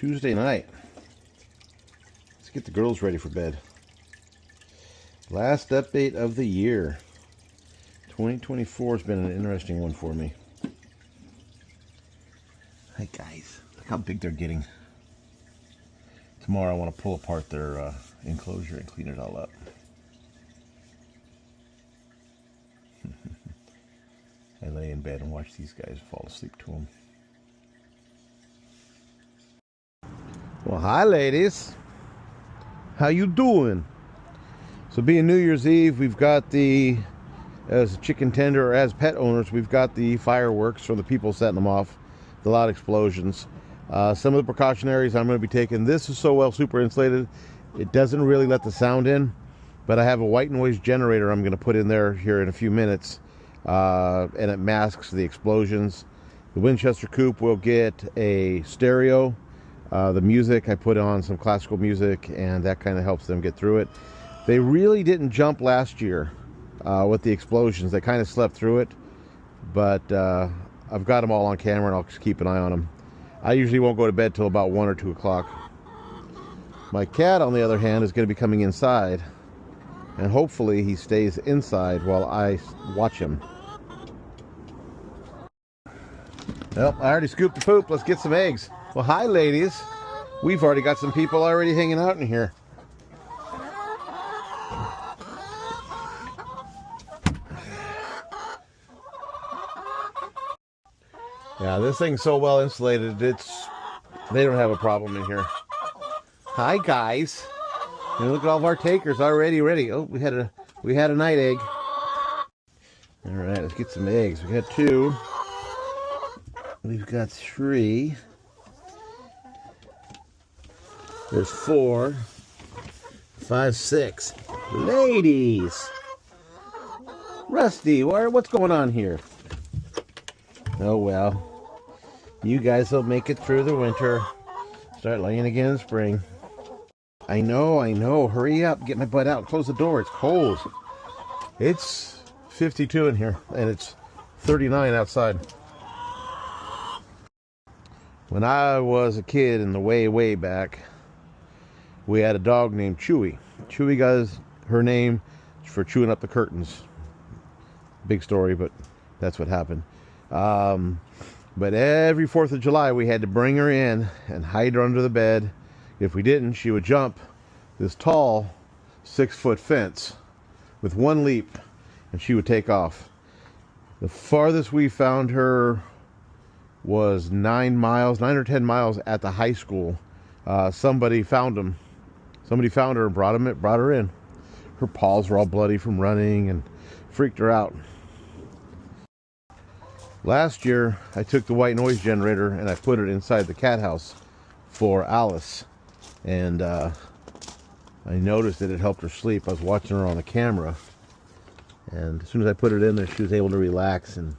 Tuesday night. Let's get the girls ready for bed. Last update of the year. 2024 has been an interesting one for me. Hi guys, look how big they're getting. Tomorrow I want to pull apart their enclosure and clean it all up. I lay in bed and watch these guys fall asleep to them. Well, hi ladies. How you doing? So being New Year's Eve, we've got as a chicken tender or as pet owners, we've got the fireworks from the people setting them off. A lot of explosions. Some of the precautionaries I'm going to be taking. This is so well super insulated, it doesn't really let the sound in. But I have a white noise generator I'm going to put in there here in a few minutes. And it masks the explosions. The Winchester coop will get a stereo. The music, I put on some classical music, and that kind of helps them get through it. They really didn't jump last year with the explosions. They kind of slept through it, but I've got them all on camera, and I'll just keep an eye on them. I usually won't go to bed till about 1 or 2 o'clock. My cat, on the other hand, is going to be coming inside, and hopefully he stays inside while I watch him. Well, I already scooped the poop. Let's get some eggs. Well, hi ladies. We've already got some people already hanging out in here. Yeah, this thing's so well insulated, they don't have a problem in here. Hi guys. And look at all of our takers already ready. Oh, we had a night egg. All right, let's get some eggs. We got 2. We've got 3. There's 4, 5, 6. Ladies! Rusty, what's going on here? Oh well. You guys will make it through the winter. Start laying again in spring. I know. Hurry up. Get my butt out. Close the door. It's cold. It's 52 in here, and it's 39 outside. When I was a kid in the way back, we had a dog named Chewy. Chewy got her name for chewing up the curtains. Big story, but that's what happened. But every 4th of July, we had to bring her in and hide her under the bed. If we didn't, she would jump this tall 6-foot fence with one leap, and she would take off. The farthest we found her was 9 or 10 miles at the high school. Somebody found them. Somebody found her and brought her in. Her paws were all bloody from running and freaked her out. Last year, I took the white noise generator and I put it inside the cat house for Alice. And I noticed that it helped her sleep. I was watching her on the camera. And as soon as I put it in there, she was able to relax and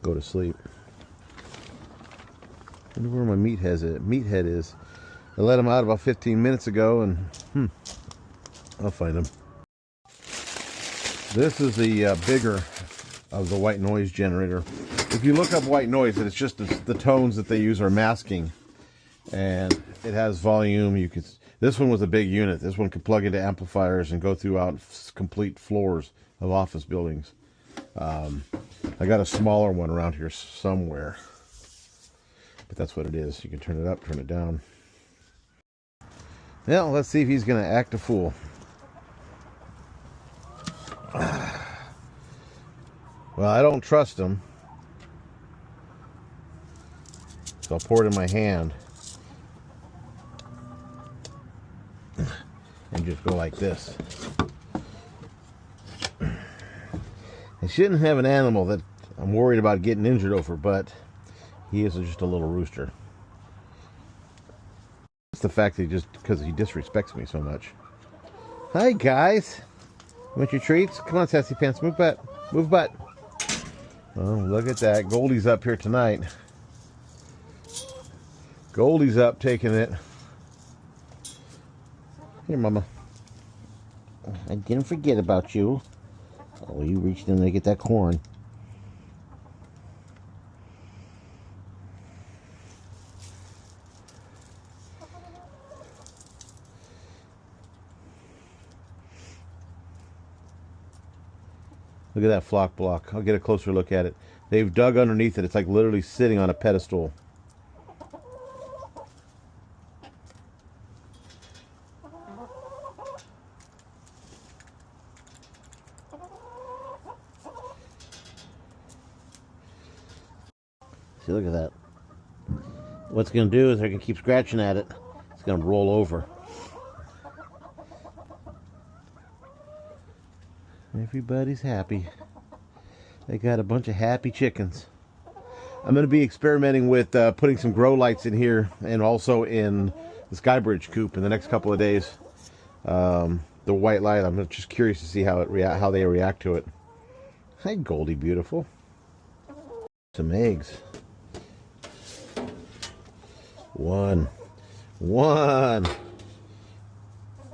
go to sleep. I wonder where my meathead is. I let him out about 15 minutes ago, and I'll find him. This is the bigger of the white noise generator. If you look up white noise, it's just the tones that they use are masking, and it has volume. This one was a big unit. This one could plug into amplifiers and go throughout complete floors of office buildings. I got a smaller one around here somewhere, but that's what it is. You can turn it up, turn it down. Well, let's see if he's going to act a fool. Well, I don't trust him, so I'll pour it in my hand and just go like this. I shouldn't have an animal that I'm worried about getting injured over, but he is just a little rooster. It's the fact that because he disrespects me so much. Hi guys, want your treats? Come on, sassy pants, move butt, move butt. Oh, look at that. Goldie's up here tonight. Goldie's up taking it. Here, Mama. I didn't forget about you. Oh, you reached in there to get that corn. Look at that flock block. I'll get a closer look at it. They've dug underneath it. It's like literally sitting on a pedestal. See, look at that. What's going to do is they're going to keep scratching at it. It's going to roll over. Everybody's happy. They got a bunch of happy chickens. I'm going to be experimenting with putting some grow lights in here and also in the Skybridge coop in the next couple of days. The white light, I'm just curious to see how they react to it. Hi, Goldie beautiful. Some eggs. One.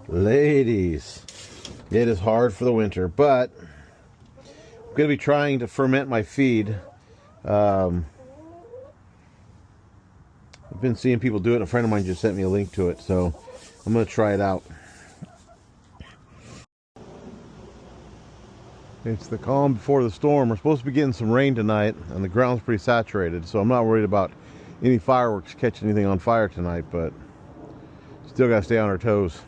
Ladies, it is hard for the winter, but I'm going to be trying to ferment my feed. I've been seeing people do it, and a friend of mine just sent me a link to it, so I'm going to try it out. It's the calm before the storm. We're supposed to be getting some rain tonight, and the ground's pretty saturated, so I'm not worried about any fireworks catching anything on fire tonight, but still got to stay on our toes.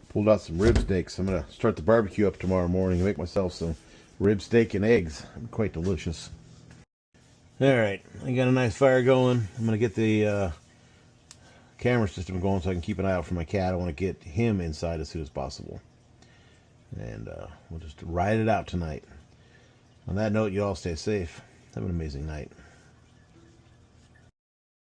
Pulled out some rib steaks. I'm going to start the barbecue up tomorrow morning and make myself some rib steak and eggs. Quite delicious. Alright, I got a nice fire going. I'm going to get the camera system going so I can keep an eye out for my cat. I want to get him inside as soon as possible. And we'll just ride it out tonight. On that note, you all stay safe. Have an amazing night.